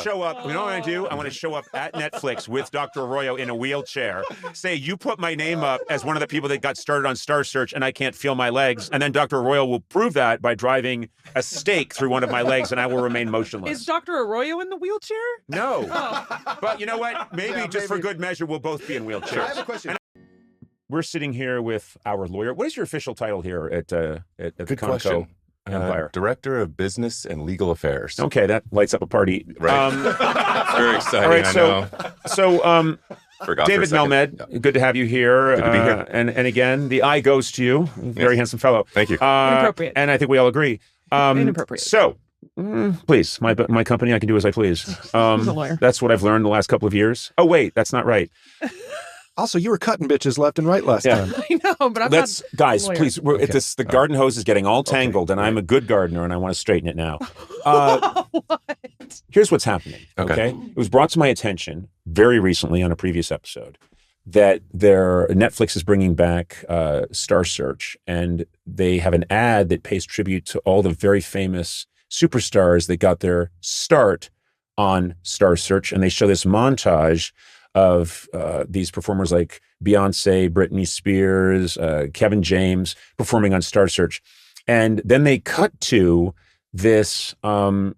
show up. You know what I do? I want to show up at Netflix with Dr. Arroyo in a wheelchair. Say, you put my name up as one of the people that got started on Star Search and I can't feel my legs. And then Dr. Arroyo will prove that by driving a stake through one of my legs and I will remain motionless. Is Dr. Arroyo in the wheelchair? No. But you know what? Maybe for good measure, we'll both be in wheelchairs. I have a question. We're sitting here with our lawyer. What is your official title here at the Coco Empire? Director of Business and Legal Affairs. Okay, that lights up a party. Right. Very exciting, all right, I know. So David Melmed, good to have you here. Good to be here. And again, the eye goes to you. Very handsome fellow. Thank you. Inappropriate. And I think we all agree. Inappropriate. So, please, my company, I can do as I please. He's a lawyer. That's what I've learned the last couple of years. Oh, wait, that's not right. Also, you were cutting bitches left and right last time. I know, but I'm not guys, a lawyer. please. The garden hose is getting all tangled, and I'm a good gardener, and I want to straighten it now. What? Here's what's happening. Okay. It was brought to my attention very recently on a previous episode that Netflix is bringing back Star Search, and they have an ad that pays tribute to all the very famous superstars that got their start on Star Search, and they show this montage of these performers like Beyonce, Britney Spears, Kevin James performing on Star Search, and then they cut to this look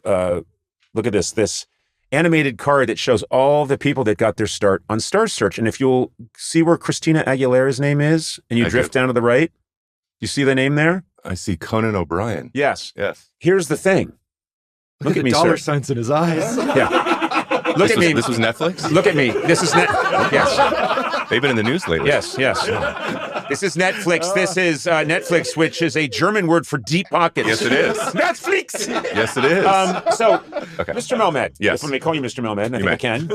at this animated card that shows all the people that got their start on Star Search, and if you'll see where Christina Aguilera's name is, and you drift down to the right, you see the name there. I see Conan O'Brien. Yes. Yes. Here's the thing. Look at me, dollar sir. signs in his eyes. Yeah. Look at me. This was Netflix? Look at me. This is Yes. They've been in the news lately. Yes. This is Netflix. This is Netflix, which is a German word for deep pockets. Yes, it is. Netflix. Yes, it is. Okay. Mr. Melmed. Yes. If I may call you Mr. Melmed, I think I can.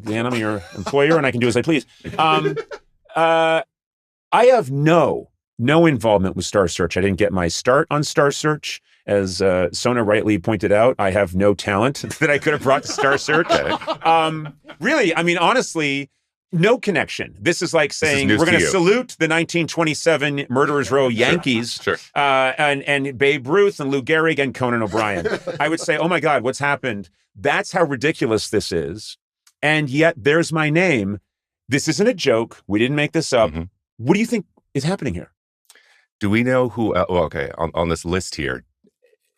Dan, I'm your employer, and I can do as I please. I have no involvement with Star Search. I didn't get my start on Star Search. As Sona rightly pointed out, I have no talent that I could have brought to Star Search. Really, I mean, honestly, no connection. This is like saying we're going to salute the 1927 Murderers Row Yankees, Sure. And Babe Ruth and Lou Gehrig and Conan O'Brien. I would say, oh my God, what's happened? That's how ridiculous this is. And yet there's my name. This isn't a joke. We didn't make this up. Mm-hmm. What do you think is happening here? Do we know who, on this list here,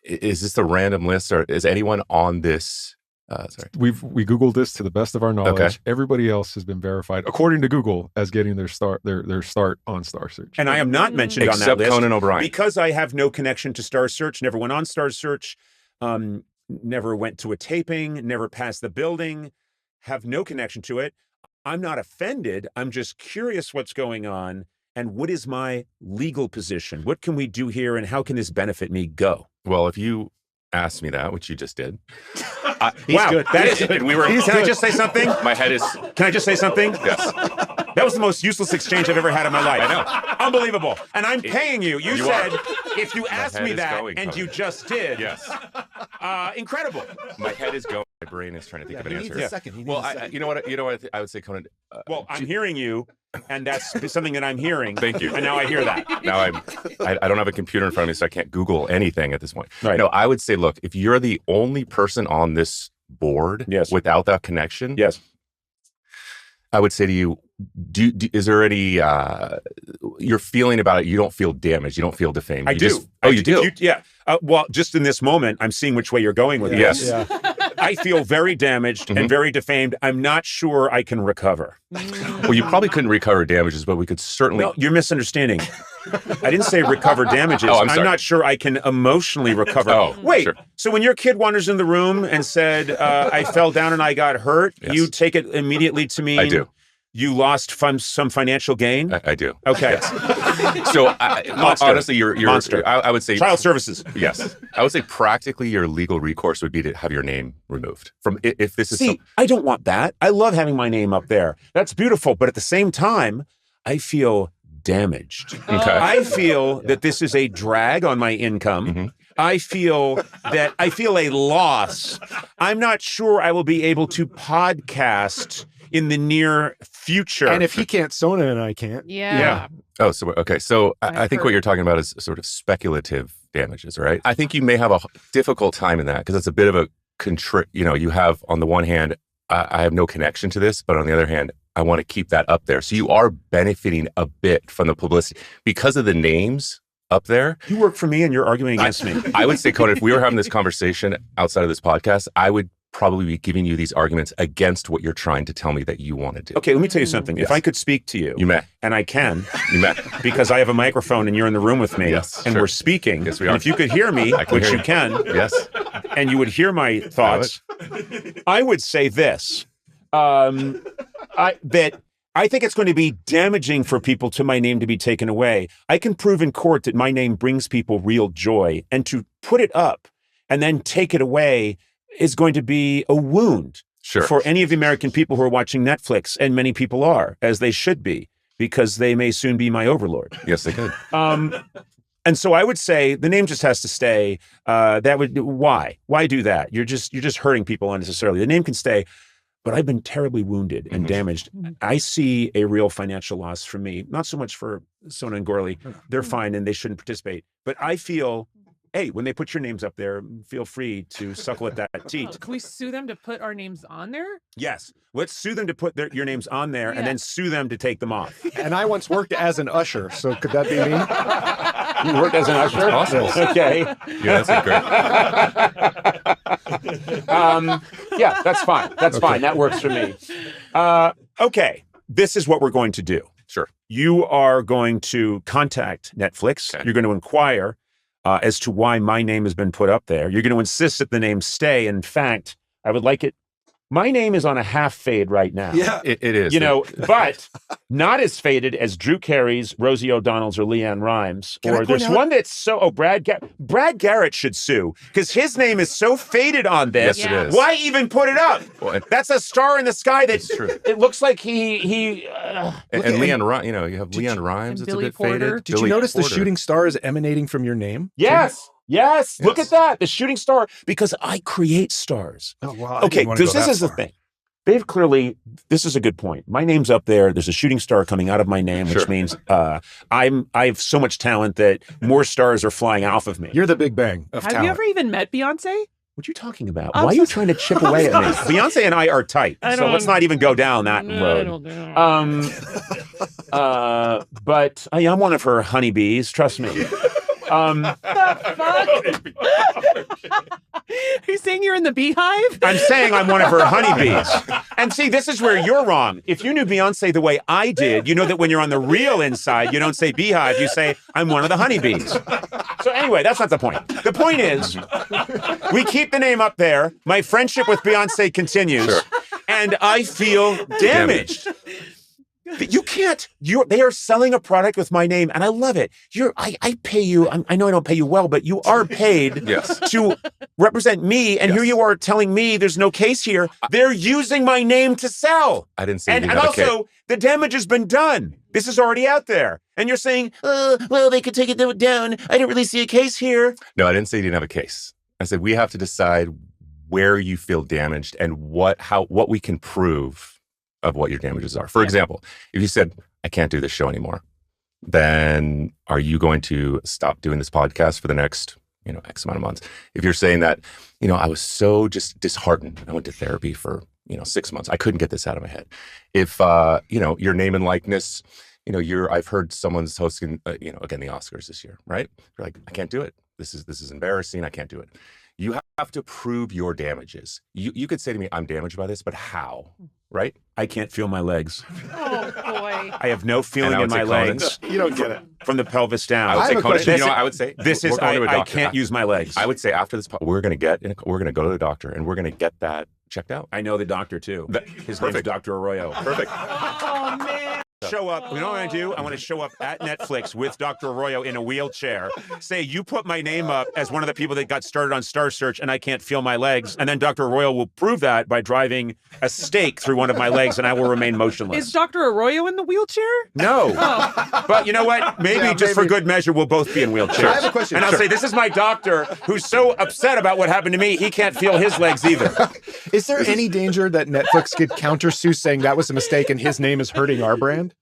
is this a random list or is anyone on this? Sorry. We Googled this to the best of our knowledge. Okay. Everybody else has been verified, according to Google, as getting their start on Star Search. And I am not mentioned on that list. Except Conan O'Brien. Because I have no connection to Star Search, never went on Star Search, never went to a taping, never passed the building, have no connection to it. I'm not offended. I'm just curious what's going on and what is my legal position? What can we do here and how can this benefit me? Go. Well, if you asked me that, which you just did. Wow, good. That is good. Can I just say something? My head is... Can I just say something? Yes. That was the most useless exchange I've ever had in my life. I know. Unbelievable. And I'm paying you. You said, if you asked me that, going, and you just did. Yes. Incredible. My head is going. My brain is trying to think of an answer. A second. Well, you know what? I would say, Conan. Well, I'm hearing you, and that's something that I'm hearing. Thank you. And now I hear that. Now I don't have a computer in front of me, so I can't Google anything at this point. Right. No, I would say, look, if you're the only person on this board without that connection, I would say to you, is there any you're feeling about it? You don't feel damaged. You don't feel defamed. I do. You do? Yeah. Well, just in this moment, I'm seeing which way you're going with Yes. this. Yeah. I feel very damaged and very defamed. I'm not sure I can recover. Well, you probably couldn't recover damages, but we could certainly... No, you're misunderstanding. I didn't say recover damages. I'm sorry. I'm not sure I can emotionally recover. Oh, wait. sure. So when your kid wanders in the room and said, I fell down and I got hurt, you take it immediately to mean... I do. You lost some financial gain? I do. Okay. Yes. So honestly, you're Monster. I would say child services. Yes, I would say practically your legal recourse would be to have your name removed from if this is. See, I don't want that. I love having my name up there. That's beautiful, but at the same time, I feel damaged. Okay. I feel that this is a drag on my income. Mm-hmm. I feel a loss. I'm not sure I will be able to podcast in the near future. And if he can't, Sona and I can't. Yeah. Oh, so okay. So I think what you're talking about is sort of speculative damages, right? I think you may have a difficult time in that because it's a bit of a you have on the one hand, I have no connection to this, but on the other hand, I want to keep that up there. So you are benefiting a bit from the publicity because of the names up there. You work for me and you're arguing against me. I would say, Conan, if we were having this conversation outside of this podcast, I would probably be giving you these arguments against what you're trying to tell me that you want to do. Okay, let me tell you something. Yes. If I could speak to you. You may. And I can. You may. Because I have a microphone and you're in the room with me. Yes, and sure. We're speaking. Yes, we are. And if you could hear me, which you can. Yes. And you would hear my thoughts. I would say this. I think it's going to be damaging for people to my name to be taken away. I can prove in court that my name brings people real joy, and to put it up and then take it away is going to be a wound for any of the American people who are watching Netflix, and many people are, as they should be, because they may soon be my overlord. Yes, they could. And so I would say the name just has to stay. Why do that? You're just hurting people unnecessarily. The name can stay. But I've been terribly wounded and damaged. I see a real financial loss for me, not so much for Sona and Gorley. They're fine and they shouldn't participate. But I feel, hey, when they put your names up there, feel free to suckle at that teat. Can we sue them to put our names on there? Yes. Let's sue them to put your names on there and then sue them to take them off. And I once worked as an usher, so could that be me? You worked as an usher? It's possible. Okay. Yeah, that's great. Yeah, that's fine. That's fine. That works for me. Okay. This is what we're going to do. Sure. You are going to contact Netflix. Okay. You're going to inquire as to why my name has been put up there. You're going to insist that the name stay. In fact, I would like it. My name is on a half fade right now. Yeah, it is. But not as faded as Drew Carey's, Rosie O'Donnell's, or Leanne Rimes. Or there's one that's Brad Garrett should sue because his name is so faded on this. Yes, it is. Why even put it up? Well, that's a star in the sky. That's true. It looks like he. And Leanne Rimes, you have Leanne Rimes. It's a bit faded. Did you notice the shooting star is emanating from your name? Yes. Yes, look at that. The shooting star, because I create stars. Oh, wow. Okay, this is the thing. They've clearly, this is a good point. My name's up there. There's a shooting star coming out of my name, which means I have so much talent that more stars are flying off of me. You're the Big Bang of talent. Have you ever even met Beyonce? What are you talking about? Why are you trying to chip away at me? Beyonce and I are tight, so let's not even go down that road. But I'm one of her honeybees, trust me. Are you saying you're in the beehive? I'm saying I'm one of her honeybees. And see, this is where you're wrong. If you knew Beyonce the way I did, you know that when you're on the real inside, you don't say beehive, you say, I'm one of the honeybees. So anyway, that's not the point. The point is, we keep the name up there. My friendship with Beyonce continues. Sure. And I feel damaged. You can't. They are selling a product with my name, and I love it. I pay you. I know I don't pay you well, but you are paid to represent me. And here you are telling me there's no case here. They're using my name to sell. I didn't say. And also, the damage has been done. This is already out there. And you're saying, well, they could take it down. I didn't really see a case here. No, I didn't say you didn't have a case. I said we have to decide where you feel damaged and what we can prove of what your damages are. For example, if you said, I can't do this show anymore, then are you going to stop doing this podcast for the next, X amount of months? If you're saying that, I was so just disheartened. I went to therapy for, 6 months. I couldn't get this out of my head. If, your name and likeness, I've heard someone's hosting, again, the Oscars this year, right? You're like, I can't do it. This is embarrassing. I can't do it. You have to prove your damages. You could say to me, I'm damaged by this, but how? Right? I can't feel my legs. Oh, boy. I have no feeling in my legs. You don't get it. From the pelvis down. I would say, I would say, I can't use my legs. I would say after this, we're going to go to the doctor and we're going to get that checked out. I know the doctor too. His name is Dr. Arroyo. Perfect. Oh, man. Show up. You know what I do? I want to show up at Netflix with Dr. Arroyo in a wheelchair. Say, you put my name up as one of the people that got started on Star Search and I can't feel my legs. And then Dr. Arroyo will prove that by driving a stake through one of my legs and I will remain motionless. Is Dr. Arroyo in the wheelchair? No. Oh. But you know what? Maybe for good measure, we'll both be in wheelchairs. Sure. I have a question. And I'll say, this is my doctor who's so upset about what happened to me, he can't feel his legs either. Is there any danger that Netflix could countersue saying that was a mistake and his name is hurting our brand?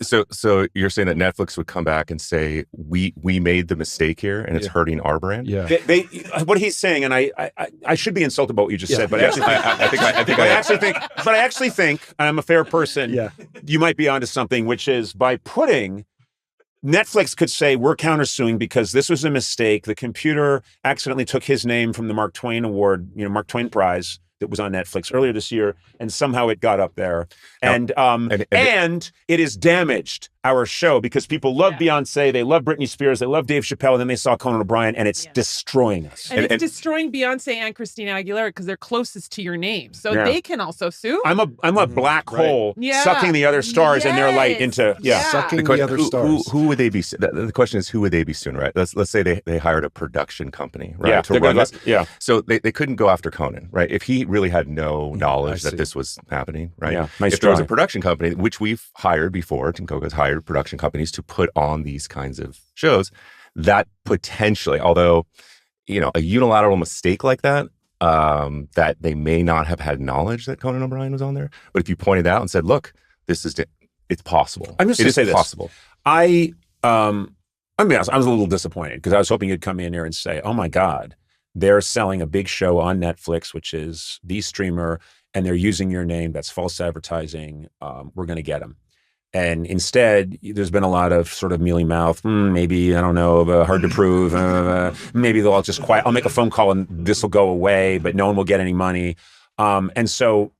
So you're saying that Netflix would come back and say we made the mistake here and it's hurting our brand? Yeah. They what he's saying, and I should be insulted about what you just said, but I actually think I'm a fair person. Yeah. You might be onto something, which is by putting Netflix could say we're countersuing because this was a mistake. The computer accidentally took his name from the Mark Twain Award, Mark Twain Prize that was on Netflix earlier this year, and somehow it got up there. And it has damaged our show because people love Beyonce, they love Britney Spears, they love Dave Chappelle, and then they saw Conan O'Brien, and it's destroying us. And it's destroying Beyonce and Christina Aguilera because they're closest to your name, so they can also sue. I'm a black hole sucking the other stars and their light into sucking the other stars. Who would they be? The question is, who would they be suing? Right? Let's say they hired a production company, right? To run this. Yeah. So they couldn't go after Conan, right? If he really had no knowledge that this was happening, right? Yeah. If there was a production company, which we've hired before, Team Coco has hired production companies to put on these kinds of shows, that potentially, although, a unilateral mistake like that, that they may not have had knowledge that Conan O'Brien was on there. But if you pointed out and said, look, it's possible. I'm just going to say this. Possible. I'm be honest, I was a little disappointed because I was hoping you'd come in here and say, oh my God, they're selling a big show on Netflix, which is the streamer, and they're using your name. That's false advertising. We're going to get them. And instead, there's been a lot of sort of mealy mouth. Maybe, I don't know, hard to prove. Maybe they'll all just quiet. I'll make a phone call and this will go away, but no one will get any money. And so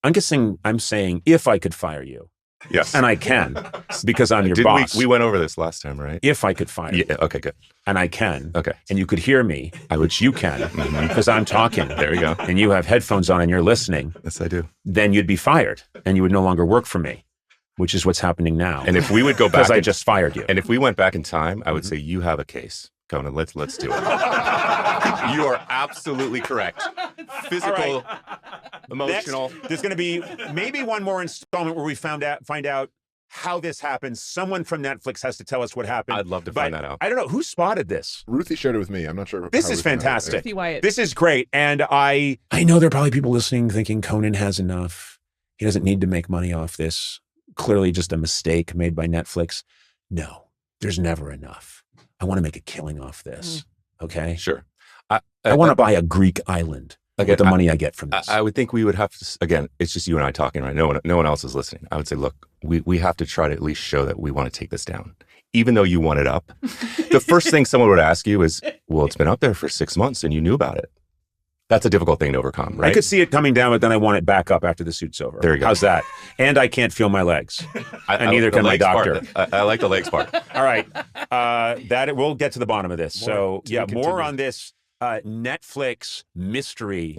I'm saying if I could fire you. Yes. And I can, because I'm your boss. We went over this last time, right? If I could fire you. Okay, good. And I can. Okay. And you could hear me, which you can, because I'm talking. There you go. And you have headphones on and you're listening. Yes, I do. Then you'd be fired and you would no longer work for me, which is what's happening now. And if we would go back, because I just fired you. And if we went back in time, I would say you have a case, Conan. Let's do it. You are absolutely correct. Physical, emotional. Next, there's going to be maybe one more installment where we find out how this happened. Someone from Netflix has to tell us what happened. I'd love to find that out. I don't know who spotted this. Ruthie shared it with me. I'm not sure. This is fantastic. Wyatt. This is great, and I know there are probably people listening thinking Conan has enough. He doesn't need to make money off this. Clearly, just a mistake made by Netflix. No, there's never enough. I want to make a killing off this. Okay, sure. I want to buy a Greek island with the money I get from this. I would think we would have to, again, it's just you and I talking, right? No one else is listening. I would say, look, we have to try to at least show that we want to take this down. Even though you want it up, the first thing someone would ask you is, well, it's been up there for 6 months and you knew about it. That's a difficult thing to overcome, right? I could see it coming down, but then I want it back up after the suit's over. There you go. How's that? And I can't feel my legs. And neither can my doctor. I like the legs part. All right. We'll get to the bottom of this. More on this Netflix mystery